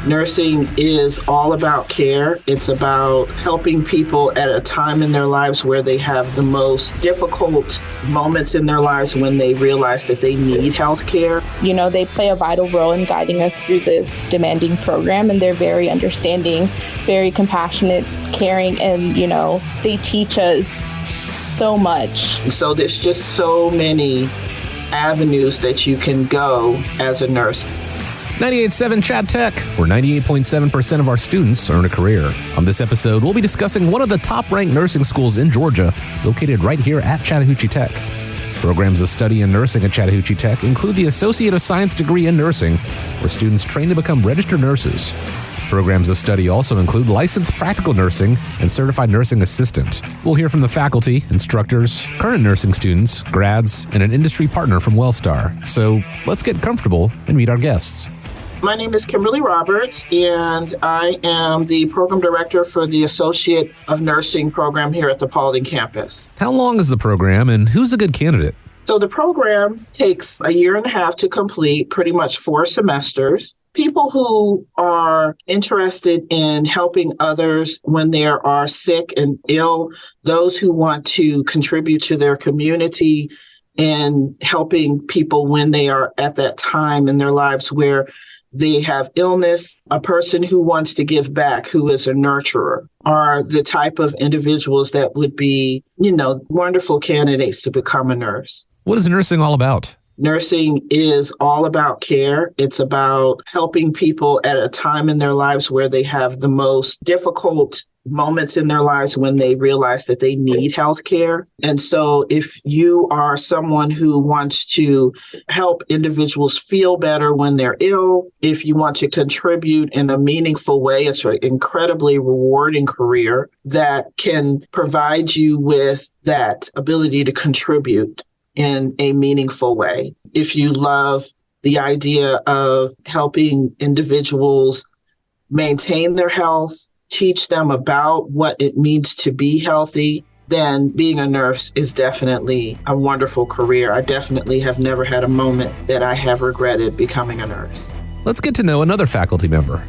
Nursing is all about care. It's about helping people at a time in their lives where they have the most difficult moments in their lives when they realize that they need health care. You know, they play a vital role in guiding us through this demanding program, and they're very understanding, very compassionate, caring, and, you know, they teach us so much. So there's just so many avenues that you can go as a nurse. 98.7 Chat Tech, where 98.7% of our students earn a career. On this episode, we'll be discussing one of the top-ranked nursing schools in Georgia, located right here at Chattahoochee Tech. Programs of study in nursing at Chattahoochee Tech include the Associate of Science degree in nursing, where students train to become registered nurses. Programs of study also include licensed practical nursing and certified nursing assistant. We'll hear from the faculty, instructors, current nursing students, grads, and an industry partner from Wellstar. So let's get comfortable and meet our guests. My name is Kimberly Roberts, and I am the program director for the Associate of Nursing program here at the Paulding campus. How long is the program, and who's a good candidate? So the program takes a year and a half to complete, pretty much 4 semesters. People who are interested in helping others when they are sick and ill, those who want to contribute to their community and helping people when they are at that time in their lives where they have illness, a person who wants to give back, who is a nurturer, are the type of individuals that would be, you know, wonderful candidates to become a nurse. What is nursing all about? Nursing is all about care. It's about helping people at a time in their lives where they have the most difficult moments in their lives when they realize that they need health care. And so if you are someone who wants to help individuals feel better when they're ill, if you want to contribute in a meaningful way, it's an incredibly rewarding career that can provide you with that ability to contribute in a meaningful way. If you love the idea of helping individuals maintain their health, teach them about what it means to be healthy, then being a nurse is definitely a wonderful career. I definitely have never had a moment that I have regretted becoming a nurse. Let's get to know another faculty member.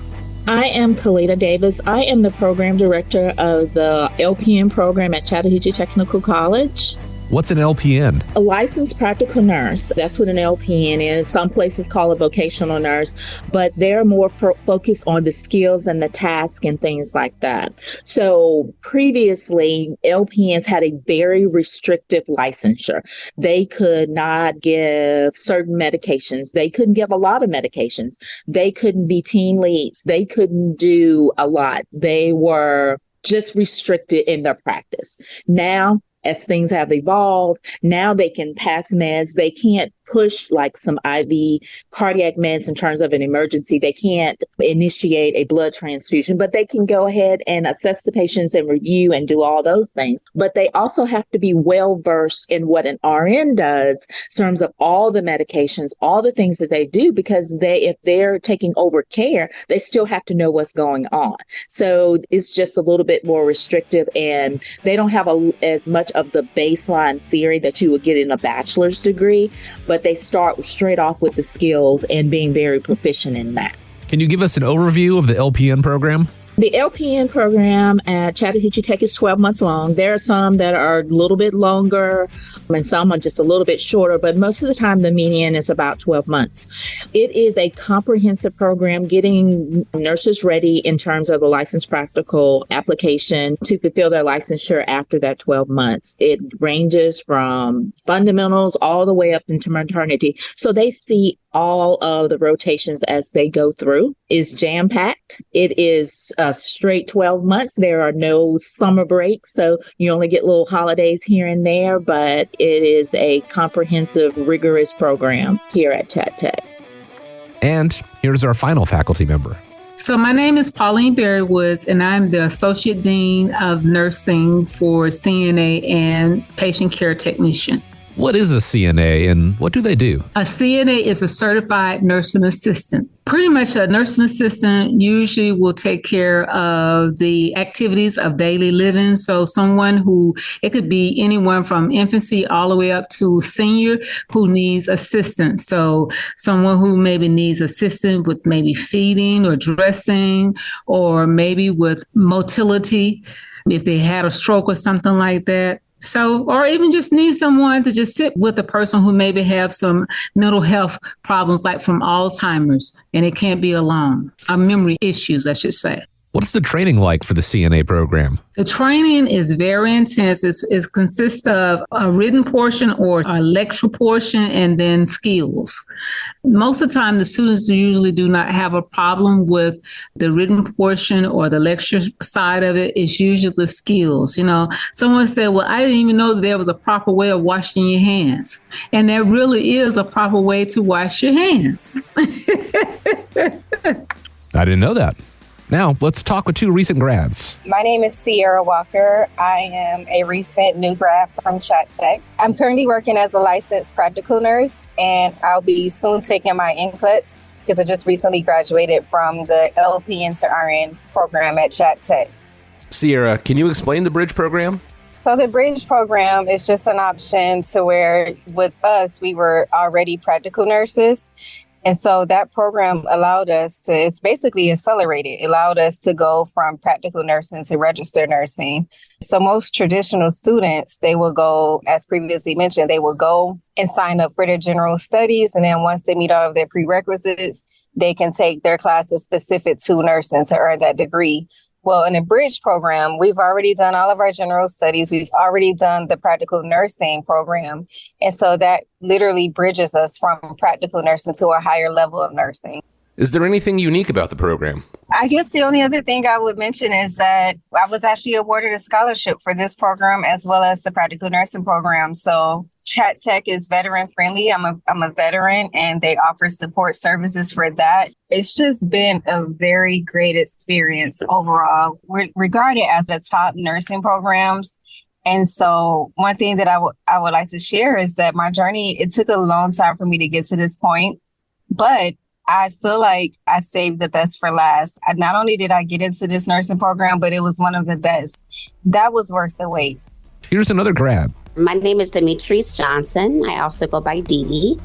I am Kalita Davis. I am the program director of the LPN program at Chattahoochee Technical College. What's an LPN? A licensed practical nurse. That's what an LPN is. Some places call it vocational nurse, but they're more focused on the skills and the task and things like that. So previously, LPNs had a very restrictive licensure. They could not give certain medications. They couldn't give a lot of medications. They couldn't be team leads. They couldn't do a lot. They were just restricted in their practice. Now, as things have evolved, now they can pass meds. They can't push like some IV cardiac meds in terms of an emergency. They can't initiate a blood transfusion, but they can go ahead and assess the patients and review and do all those things. But they also have to be well versed in what an RN does in terms of all the medications, all the things that they do, because if they're taking over care, they still have to know what's going on. So it's just a little bit more restrictive, and they don't have as much of the baseline theory that you would get in a bachelor's degree, but they start straight off with the skills and being very proficient in that. Can you give us an overview of the LPN program? The LPN program at Chattahoochee Tech is 12 months long. There are some that are a little bit longer and some are just a little bit shorter, but most of the time the median is about 12 months. It is a comprehensive program getting nurses ready in terms of a licensed practical application to fulfill their licensure after that 12 months. It ranges from fundamentals all the way up into maternity. So they see all of the rotations as they go through. Is jam-packed. It is a straight 12 months. There are no summer breaks, so you only get little holidays here and there, but it is a comprehensive, rigorous program here at Chat Tech. And here's our final faculty member. So my name is Pauline Berrywoods, and I'm the Associate Dean of Nursing for CNA and Patient Care Technician. What is a CNA and what do they do? A CNA is a certified nursing assistant. Pretty much a nursing assistant usually will take care of the activities of daily living. So someone who, it could be anyone from infancy all the way up to senior who needs assistance. So someone who maybe needs assistance with maybe feeding or dressing, or maybe with motility, if they had a stroke or something like that. So, or even just need someone to just sit with a person who maybe have some mental health problems, like from Alzheimer's, and it can't be alone, or memory issues, I should say. What's the training like for the CNA program? The training is very intense. It consists of a written portion or a lecture portion and then skills. Most of the time, the students usually do not have a problem with the written portion or the lecture side of it. It's usually the skills. You know, someone said, well, I didn't even know that there was a proper way of washing your hands. And there really is a proper way to wash your hands. I didn't know that. Now, let's talk with two recent grads. My name is Sierra Walker. I am a recent new grad from Chat Tech. I'm currently working as a licensed practical nurse, and I'll be soon taking my NCLEX because I just recently graduated from the LPN to RN program at Chat Tech. Sierra, can you explain the Bridge program? So the Bridge program is just an option to where with us, we were already practical nurses. And so that program allowed us to, it's basically accelerated, it allowed us to go from practical nursing to registered nursing. So most traditional students, they will go, as previously mentioned, they will go and sign up for their general studies. And then once they meet all of their prerequisites, they can take their classes specific to nursing to earn that degree. Well, in the Bridge program, we've already done all of our general studies. We've already done the practical nursing program. And so that literally bridges us from practical nursing to a higher level of nursing. Is there anything unique about the program? I guess the only other thing I would mention is that I was actually awarded a scholarship for this program as well as the practical nursing program. So Chat Tech is veteran friendly. I'm a veteran and they offer support services for that. It's just been a very great experience overall. We're regarded as the top nursing programs. And so one thing that I would like to share is that my journey, it took a long time for me to get to this point, but I feel like I saved the best for last. Not only did I get into this nursing program, but it was one of the best. That was worth the wait. Here's another grad. My name is Demetrice Johnson. I also go by Dee,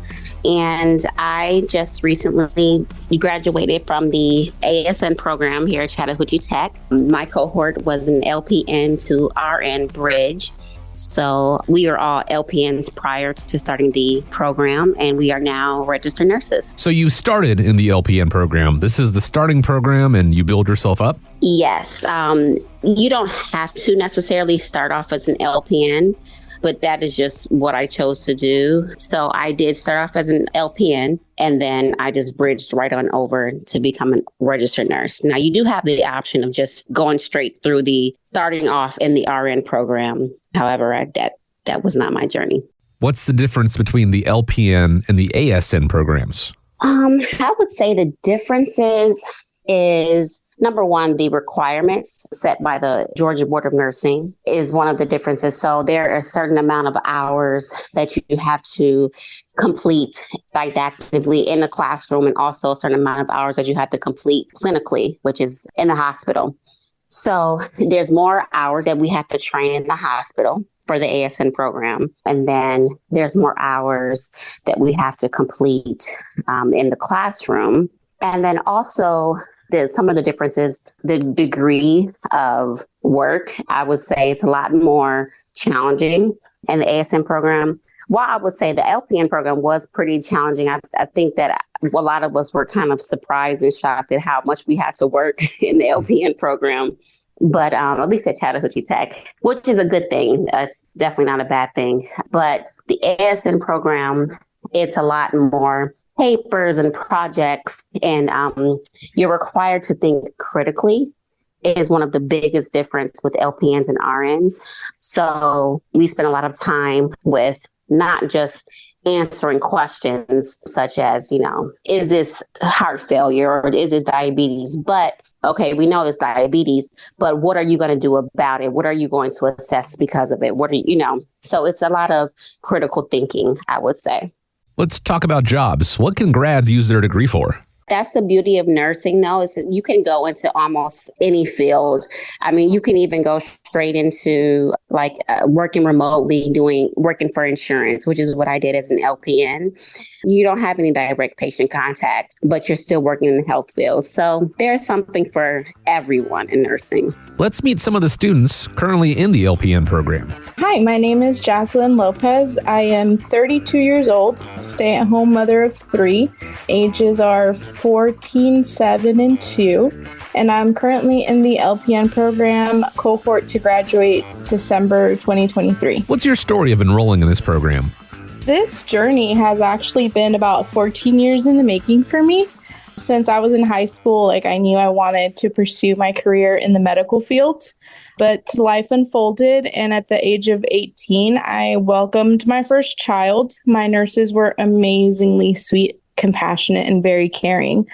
and I just recently graduated from the ASN program here at Chattahoochee Tech. My cohort was an LPN to RN bridge. So we are all LPNs prior to starting the program, and we are now registered nurses. So you started in the LPN program. This is the starting program, and you build yourself up? Yes. You don't have to necessarily start off as an LPN, but that is just what I chose to do. So I did start off as an LPN, and then I just bridged right on over to become a registered nurse. Now, you do have the option of just going straight through the starting off in the RN program. However, that was not my journey. What's the difference between the LPN and the ASN programs? I would say the differences is, number one, the requirements set by the Georgia Board of Nursing is one of the differences. So there are a certain amount of hours that you have to complete didactically in the classroom, and also a certain amount of hours that you have to complete clinically, which is in the hospital. So there's more hours that we have to train in the hospital for the ASN program. And then there's more hours that we have to complete in the classroom. And then also some of the differences, the degree of work, I would say it's a lot more challenging in the ASN program. While I would say the LPN program was pretty challenging, I think that a lot of us were kind of surprised and shocked at how much we had to work in the LPN program. But at least at Chattahoochee Tech, which is a good thing. It's definitely not a bad thing. But the ASN program, it's a lot more papers and projects, and you're required to think critically is one of the biggest difference with LPNs and RNs. So we spend a lot of time with not just answering questions such as, is this heart failure or is this diabetes? But okay, we know it's diabetes, but what are you going to do about it? What are you going to assess because of it? So it's a lot of critical thinking, I would say. Let's talk about jobs. What can grads use their degree for? That's the beauty of nursing, though, is that you can go into almost any field. I mean, you can even go straight into working remotely, working for insurance, which is what I did as an LPN. You don't have any direct patient contact, but you're still working in the health field. So there's something for everyone in nursing. Let's meet some of the students currently in the LPN program. Hi, my name is Jacqueline Lopez. I am 32 years old, stay-at-home mother of 3. Ages are 14, 7, and 2. And I'm currently in the LPN program cohort to graduate December 2023. What's your story of enrolling in this program? This journey has actually been about 14 years in the making for me. Since I was in high school, I knew I wanted to pursue my career in the medical field, but life unfolded. And at the age of 18, I welcomed my first child. My nurses were amazingly sweet, compassionate, and very caring.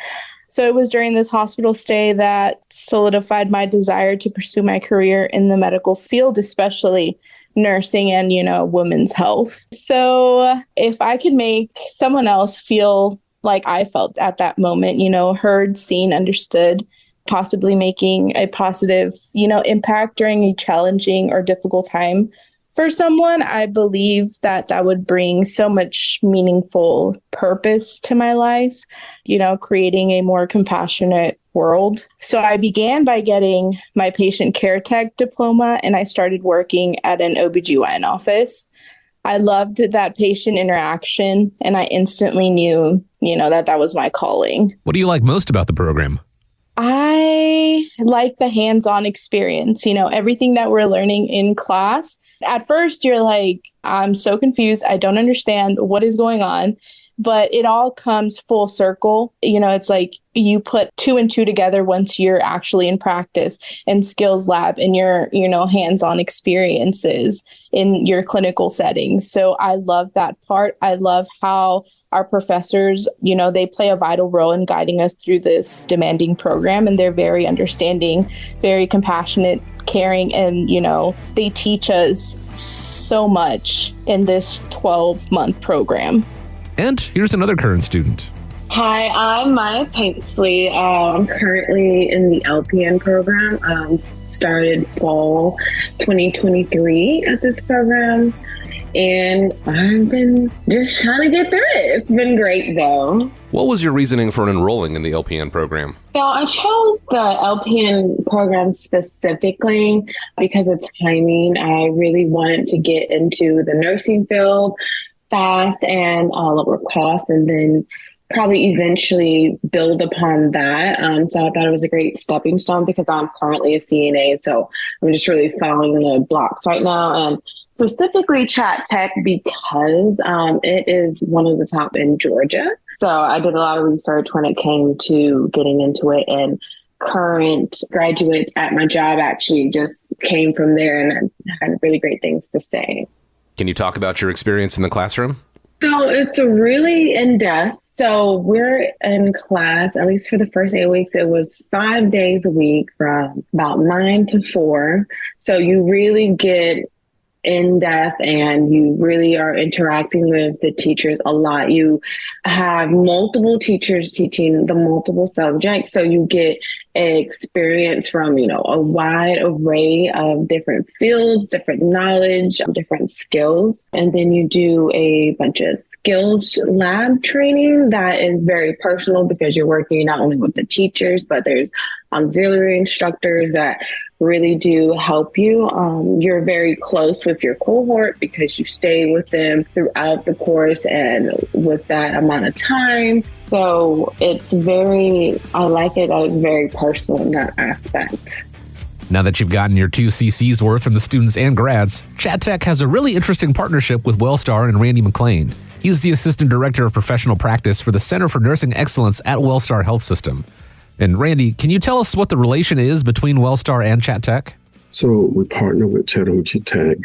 So it was during this hospital stay that solidified my desire to pursue my career in the medical field, especially nursing and, women's health. So if I could make someone else feel like I felt at that moment, heard, seen, understood, possibly making a positive, impact during a challenging or difficult time for someone, I believe that would bring so much meaningful purpose to my life, creating a more compassionate world. So I began by getting my patient care tech diploma, and I started working at an OBGYN office. I loved that patient interaction, and I instantly knew, that was my calling. What do you like most about the program? I like the hands-on experience, everything that we're learning in class. At first, you're like, I'm so confused. I don't understand what is going on. But it all comes full circle. It's like you put 2 and 2 together once you're actually in practice and skills lab and your, hands-on experiences in your clinical settings. So I love that part. I love how our professors, they play a vital role in guiding us through this demanding program. And they're very understanding, very compassionate, caring, and, they teach us so much in this 12-month program. And here's another current student. Hi, I'm Maya Tanksley. I'm currently in the LPN program. Started fall 2023 at this program, and I've been just trying to get through it. It's been great, though. What was your reasoning for enrolling in the LPN program? So I chose the LPN program specifically because of timing. I really wanted to get into the nursing field fast and all lower cost, and then probably eventually build upon that. So I thought it was a great stepping stone because I'm currently a CNA. So I'm just really following the blocks right now. And specifically Chat Tech because it is one of the top in Georgia. So I did a lot of research when it came to getting into it, and current graduates at my job actually just came from there and had really great things to say. Can you talk about your experience in the classroom? So it's really in-depth. So we're in class, at least for the first 8 weeks, it was 5 days a week from about 9 to 4. So you really get in-depth and you really are interacting with the teachers a lot. You have multiple teachers teaching the multiple subjects. So you get experience from, a wide array of different fields, different knowledge, different skills. And then you do a bunch of skills lab training that is very personal because you're working not only with the teachers, but there's auxiliary instructors that really do help you. You're very close with your cohort because you stay with them throughout the course and with that amount of time. So I like it. It's very personal in that aspect. Now that you've gotten your 2 CCs worth from the students and grads, Chat Tech has a really interesting partnership with Wellstar and Randy McLean. He's the Assistant Director of Professional Practice for the Center for Nursing Excellence at Wellstar Health System. And Randy, can you tell us what the relation is between Wellstar and Chat Tech? So we partner with Chattahoochee Tech,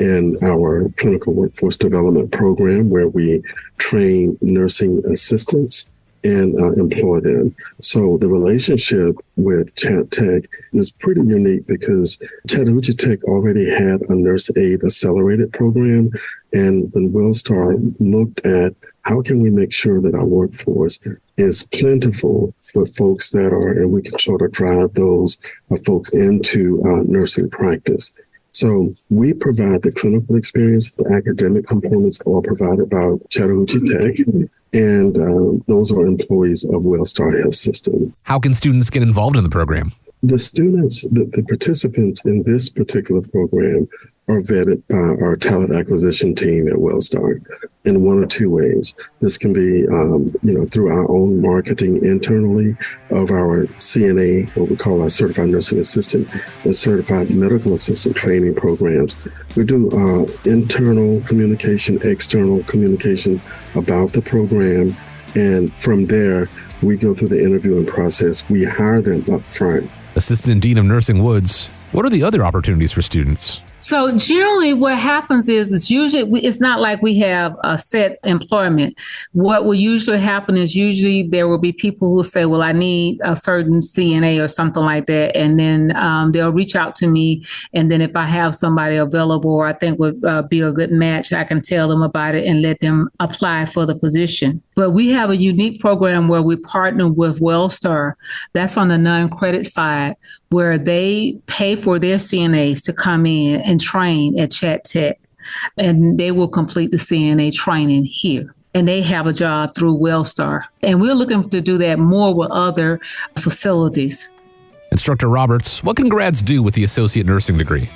in our clinical workforce development program, where we train nursing assistants and employ them. So the relationship with Chat Tech is pretty unique because Chattahoochee Tech already had a nurse aid accelerated program. And when WellStar looked at how can we make sure that our workforce is plentiful with folks that are, and we can sort of drive those folks into nursing practice. So we provide the clinical experience. The academic components are provided by Chattahoochee Tech, and those are employees of WellStar Health System. How can students get involved in the program? The students, the participants in this particular program are vetted by our talent acquisition team at WellStar in one or two ways. This can be, through our own marketing internally of our CNA, what we call our Certified Nursing Assistant and Certified Medical Assistant training programs. We do internal communication, external communication about the program, and from there, we go through the interviewing process. We hire them up front. Assistant Dean of Nursing Woods, what are the other opportunities for students? So generally what happens is usually it's not like we have a set employment. What will usually happen is usually there will be people who say, well, I need a certain CNA or something like that. And then they'll reach out to me. And then if I have somebody available or I think would be a good match, I can tell them about it and let them apply for the position. But we have a unique program where we partner with WellStar. That's on the non-credit side, where they pay for their CNAs to come in and train at Chat Tech, and they will complete the CNA training here. And they have a job through WellStar. And we're looking to do that more with other facilities. Instructor Roberts, what can grads do with the associate nursing degree?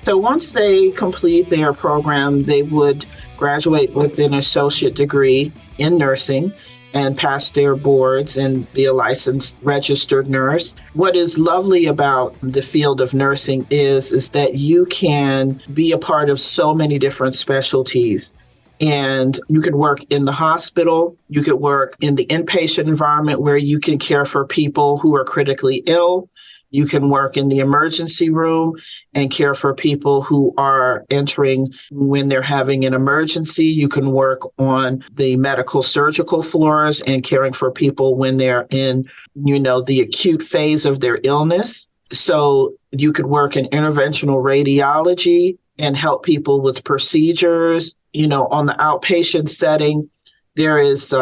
So once they complete their program, they would graduate with an associate degree in nursing and pass their boards and be a licensed registered nurse. What is lovely about the field of nursing is that you can be a part of so many different specialties. And you could work in the hospital, you could work in the inpatient environment where you can care for people who are critically ill. You can work in the emergency room and care for people who are entering when they're having an emergency. You can work on the medical surgical floors and caring for people when they're in, the acute phase of their illness. So you could work in interventional radiology and help people with procedures. On the outpatient setting, there is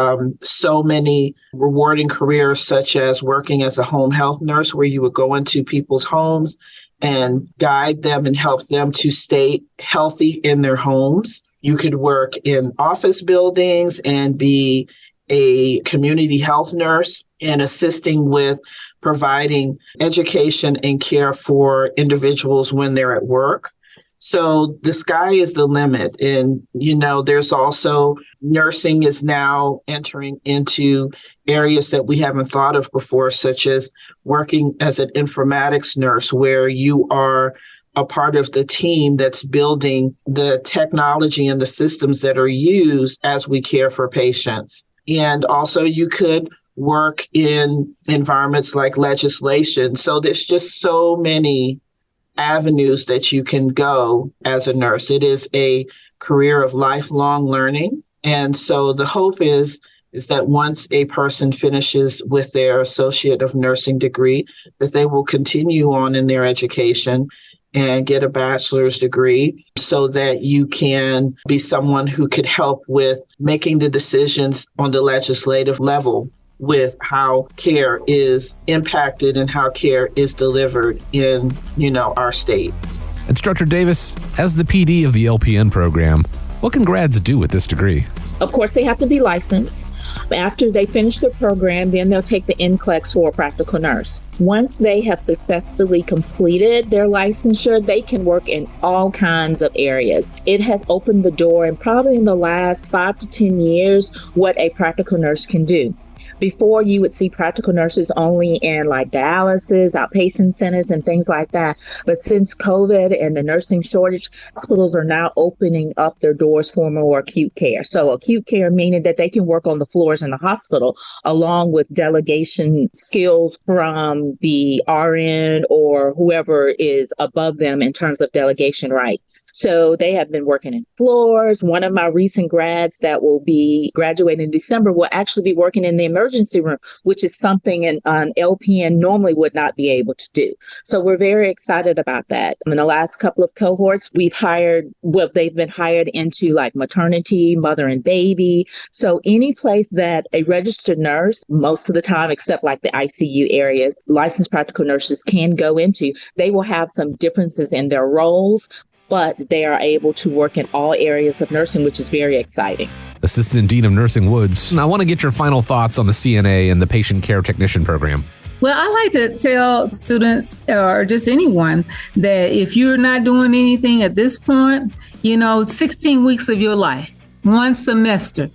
so many rewarding careers, such as working as a home health nurse, where you would go into people's homes and guide them and help them to stay healthy in their homes. You could work in office buildings and be a community health nurse and assisting with providing education and care for individuals when they're at work. So the sky is the limit. And, there's also nursing is now entering into areas that we haven't thought of before, such as working as an informatics nurse, where you are a part of the team that's building the technology and the systems that are used as we care for patients. And also you could work in environments like legislation. So there's just so many avenues that you can go as a nurse. It is a career of lifelong learning. And so the hope is that once a person finishes with their Associate of Nursing degree, that they will continue on in their education and get a bachelor's degree so that you can be someone who could help with making the decisions on the legislative level with how care is impacted and how care is delivered in, our state. Instructor Davis, as the PD of the LPN program, what can grads do with this degree? Of course, they have to be licensed. After they finish the program, then they'll take the NCLEX for a practical nurse. Once they have successfully completed their licensure, they can work in all kinds of areas. It has opened the door, and probably in the last 5 to 10 years, what a practical nurse can do. Before, you would see practical nurses only in like dialysis, outpatient centers, and things like that. But since COVID and the nursing shortage, hospitals are now opening up their doors for more acute care. So acute care meaning that they can work on the floors in the hospital along with delegation skills from the RN or whoever is above them in terms of delegation rights. So they have been working in floors. One of my recent grads that will be graduating in December will actually be working in the emergency room, which is something an LPN normally would not be able to do. So we're very excited about that. In the last couple of cohorts, they've been hired into like maternity, mother and baby. So any place that a registered nurse, most of the time, except like the ICU areas, licensed practical nurses can go into, they will have some differences in their roles, but they are able to work in all areas of nursing, which is very exciting. Assistant Dean of Nursing Woods, I want to get your final thoughts on the CNA and the Patient Care Technician program. Well, I like to tell students or just anyone that if you're not doing anything at this point, 16 weeks of your life, one semester,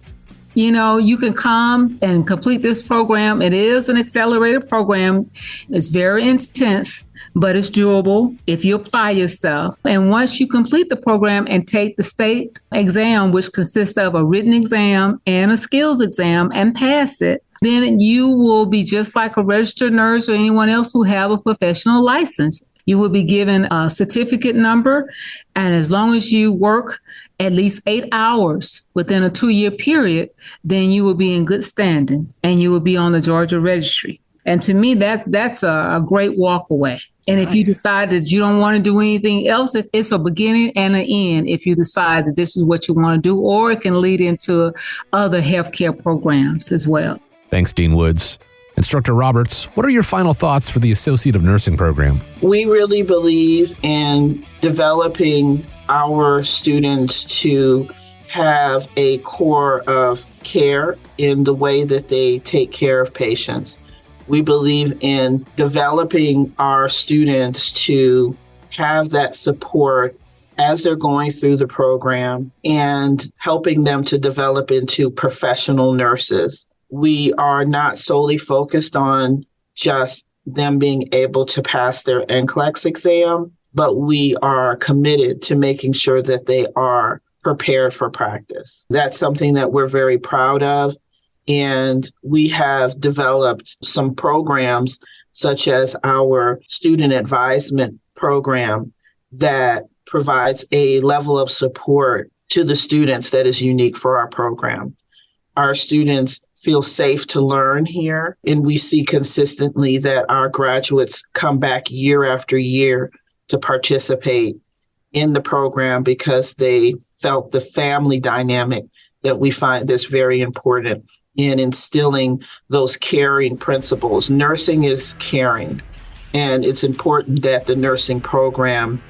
you can come and complete this program. It is an accelerated program. It's very intense, but it's doable if you apply yourself. And once you complete the program and take the state exam, which consists of a written exam and a skills exam, and pass it, then you will be just like a registered nurse or anyone else who have a professional license. You will be given a certificate number, and as long as you work at least 8 hours within a 2-year period, then you will be in good standings and you will be on the Georgia registry. And to me, that's a great walk away. And if you decide that you don't want to do anything else, it's a beginning and an end if you decide that this is what you want to do, or it can lead into other healthcare programs as well. Thanks, Dean Woods. Instructor Roberts, what are your final thoughts for the Associate of Nursing program? We really believe in developing our students to have a core of care in the way that they take care of patients. We believe in developing our students to have that support as they're going through the program and helping them to develop into professional nurses. We are not solely focused on just them being able to pass their NCLEX exam, but we are committed to making sure that they are prepared for practice. That's something that we're very proud of. And we have developed some programs such as our student advisement program that provides a level of support to the students that is unique for our program. Our students feel safe to learn here, and we see consistently that our graduates come back year after year to participate in the program because they felt the family dynamic that we find that's very important in instilling those caring principles. Nursing is caring, and it's important that the nursing program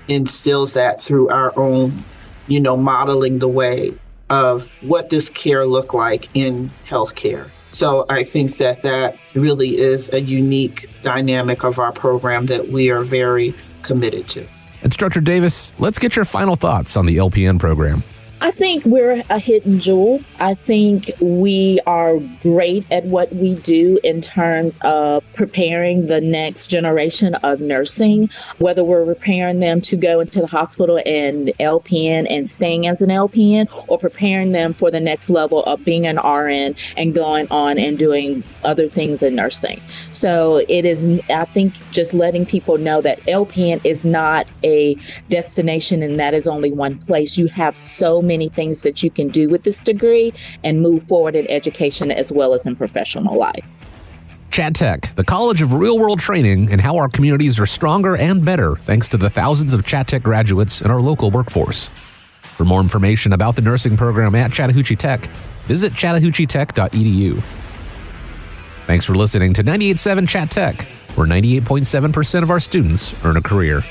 instills that through our own, modeling the way of what does care look like in healthcare. So I think that really is a unique dynamic of our program that we are very committed to. Instructor Davis, let's get your final thoughts on the LPN program. I think we're a hidden jewel. I think we are great at what we do in terms of preparing the next generation of nursing, whether we're preparing them to go into the hospital and LPN and staying as an LPN, or preparing them for the next level of being an RN and going on and doing other things in nursing. So it is, I think, just letting people know that LPN is not a destination and that is only one place. You have so many things that you can do with this degree and move forward in education as well as in professional life. Chat Tech, the College of Real-World Training, and how our communities are stronger and better thanks to the thousands of Chat Tech graduates in our local workforce. For more information about the nursing program at Chattahoochee Tech, visit chattahoocheetech.edu. Thanks for listening to 98.7 Chat Tech, where 98.7% of our students earn a career.